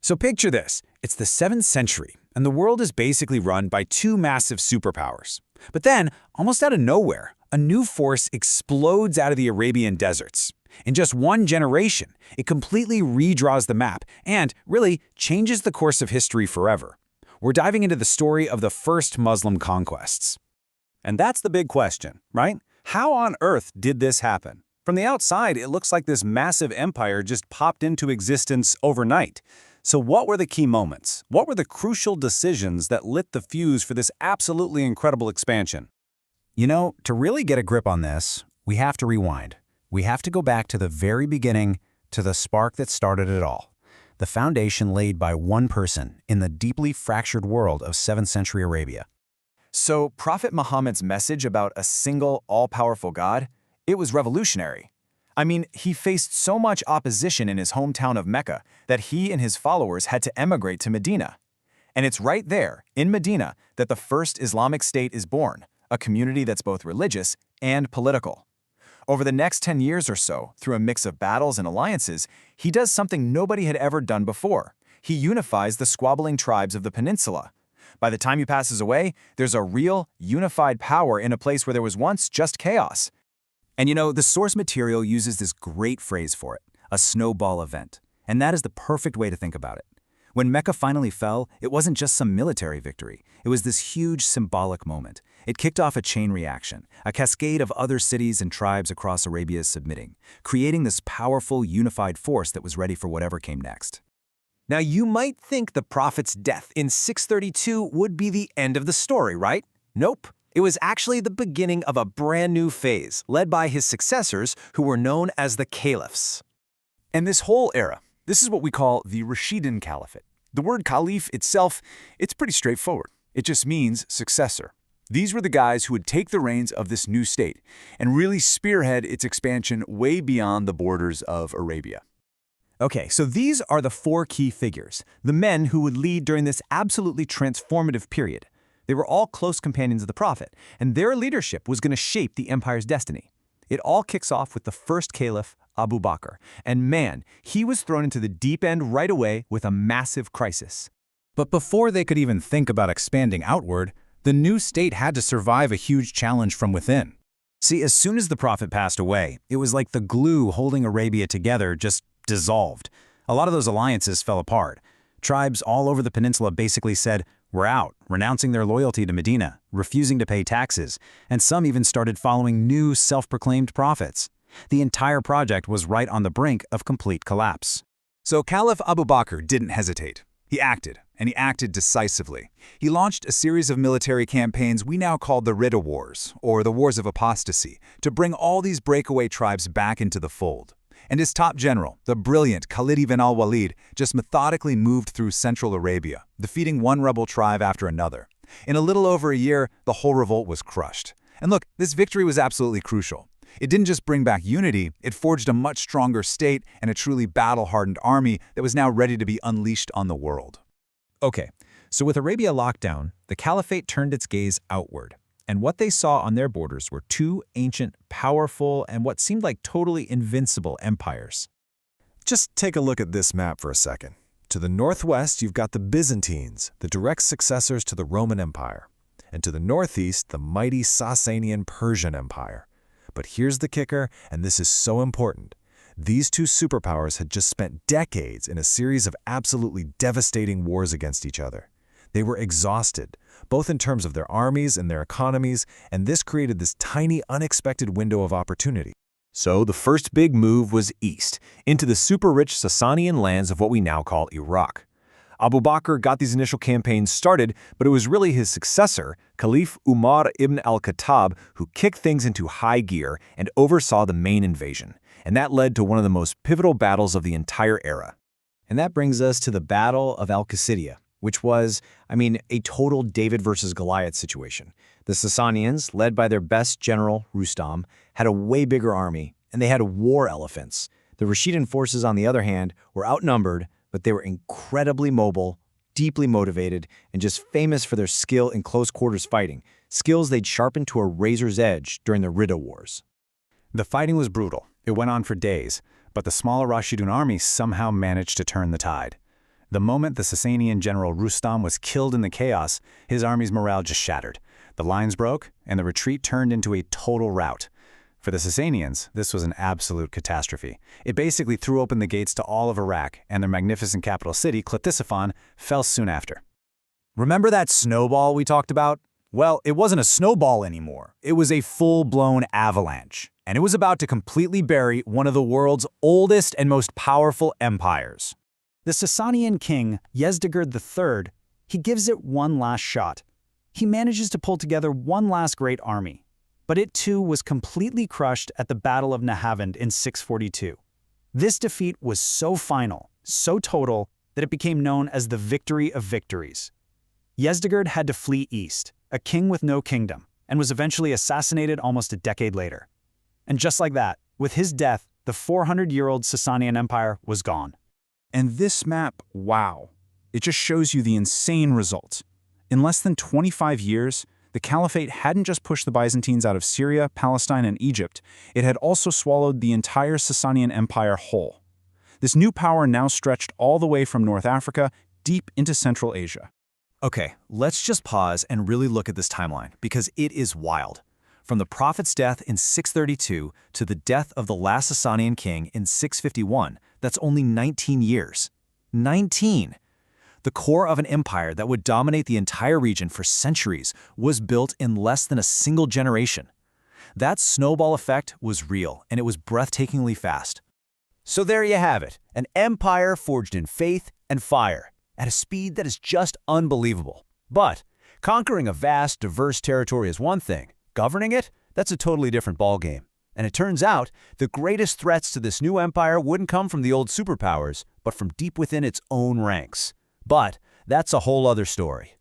So picture this. It's the 7th century, and the world is basically run by two massive superpowers. But then, almost out of nowhere, a new force explodes out of the Arabian deserts. In just one generation, it completely redraws the map and, really, changes the course of history forever. We're diving into the story of the first Muslim conquests. And that's the big question, right? How on earth did this happen? From the outside, it looks like this massive empire just popped into existence overnight. So what were the key moments? What were the crucial decisions that lit the fuse for this absolutely incredible expansion? You know, to really get a grip on this, we have to rewind. We have to go back to the very beginning, to the spark that started it all. The foundation laid by one person in the deeply fractured world of 7th century Arabia. So Prophet Muhammad's message about a single, all-powerful God, it was revolutionary. I mean, he faced so much opposition in his hometown of Mecca that he and his followers had to emigrate to Medina. And it's right there, in Medina, that the first Islamic state is born, a community that's both religious and political. Over the next 10 years or so, through a mix of battles and alliances, he does something nobody had ever done before. He unifies the squabbling tribes of the peninsula. By the time he passes away, there's a real, unified power in a place where there was once just chaos. And you know, the source material uses this great phrase for it, a snowball event. And that is the perfect way to think about it. When Mecca finally fell, it wasn't just some military victory. It was this huge symbolic moment. It kicked off a chain reaction, a cascade of other cities and tribes across Arabia submitting, creating this powerful, unified force that was ready for whatever came next. Now, you might think the Prophet's death in 632 would be the end of the story, right? Nope. It was actually the beginning of a brand new phase, led by his successors, who were known as the Caliphs. And this whole era, this is what we call the Rashidun Caliphate. The word Caliph itself, it's pretty straightforward. It just means successor. These were the guys who would take the reins of this new state and really spearhead its expansion way beyond the borders of Arabia. Okay, so these are the four key figures, the men who would lead during this absolutely transformative period. They were all close companions of the Prophet, and their leadership was going to shape the empire's destiny. It all kicks off with the first caliph, Abu Bakr, and man, he was thrown into the deep end right away with a massive crisis. But before they could even think about expanding outward, the new state had to survive a huge challenge from within. See, as soon as the Prophet passed away, it was like the glue holding Arabia together just dissolved. A lot of those alliances fell apart. Tribes all over the peninsula basically said, "We're out," renouncing their loyalty to Medina, refusing to pay taxes, and some even started following new self-proclaimed prophets. The entire project was right on the brink of complete collapse. So Caliph Abu Bakr didn't hesitate. He acted, and he acted decisively. He launched a series of military campaigns we now call the Ridda Wars, or the Wars of Apostasy, to bring all these breakaway tribes back into the fold. And his top general, the brilliant Khalid ibn al-Walid, just methodically moved through central Arabia, defeating one rebel tribe after another. In a little over a year, the whole revolt was crushed. And look, this victory was absolutely crucial. It didn't just bring back unity, it forged a much stronger state and a truly battle-hardened army that was now ready to be unleashed on the world. Okay, so with Arabia locked down, the Caliphate turned its gaze outward. And what they saw on their borders were two ancient, powerful, and what seemed like totally invincible empires. Just take a look at this map for a second. To the northwest, you've got the Byzantines, the direct successors to the Roman Empire. And to the northeast, the mighty Sasanian Persian Empire. But here's the kicker, and this is so important. These two superpowers had just spent decades in a series of absolutely devastating wars against each other. They were exhausted, both in terms of their armies and their economies, and this created this tiny, unexpected window of opportunity. So the first big move was east, into the super-rich Sasanian lands of what we now call Iraq. Abu Bakr got these initial campaigns started, but it was really his successor, Caliph Umar ibn al-Khattab, who kicked things into high gear and oversaw the main invasion. And that led to one of the most pivotal battles of the entire era. And that brings us to the Battle of Al-Qasidiya, which was, a total David versus Goliath situation. The Sasanians, led by their best general, Rustam, had a way bigger army, and they had war elephants. The Rashidun forces, on the other hand, were outnumbered, but they were incredibly mobile, deeply motivated, and just famous for their skill in close-quarters fighting, skills they'd sharpened to a razor's edge during the Ridda Wars. The fighting was brutal. It went on for days, but the smaller Rashidun army somehow managed to turn the tide. The moment the Sasanian general Rustam was killed in the chaos, his army's morale just shattered. The lines broke, and the retreat turned into a total rout. For the Sasanians, this was an absolute catastrophe. It basically threw open the gates to all of Iraq, and their magnificent capital city, Ctesiphon, fell soon after. Remember that snowball we talked about? Well, it wasn't a snowball anymore. It was a full-blown avalanche, and it was about to completely bury one of the world's oldest and most powerful empires. The Sasanian king, Yezdegerd III, he gives it one last shot. He manages to pull together one last great army, but it too was completely crushed at the Battle of Nahavand in 642. This defeat was so final, so total, that it became known as the Victory of Victories. Yezdegerd had to flee east, a king with no kingdom, and was eventually assassinated almost a decade later. And just like that, with his death, the 400-year-old Sasanian Empire was gone. And this map, wow, it just shows you the insane results. In less than 25 years, the Caliphate hadn't just pushed the Byzantines out of Syria, Palestine, and Egypt, it had also swallowed the entire Sasanian Empire whole. This new power now stretched all the way from North Africa deep into Central Asia. Okay, let's just pause and really look at this timeline, because it is wild. From the prophet's death in 632 to the death of the last Sasanian king in 651, that's only 19 years. 19! The core of an empire that would dominate the entire region for centuries was built in less than a single generation. That snowball effect was real, and it was breathtakingly fast. So there you have it, an empire forged in faith and fire, at a speed that is just unbelievable. But conquering a vast, diverse territory is one thing. Governing it, that's a totally different ballgame. And it turns out, the greatest threats to this new empire wouldn't come from the old superpowers, but from deep within its own ranks. But that's a whole other story.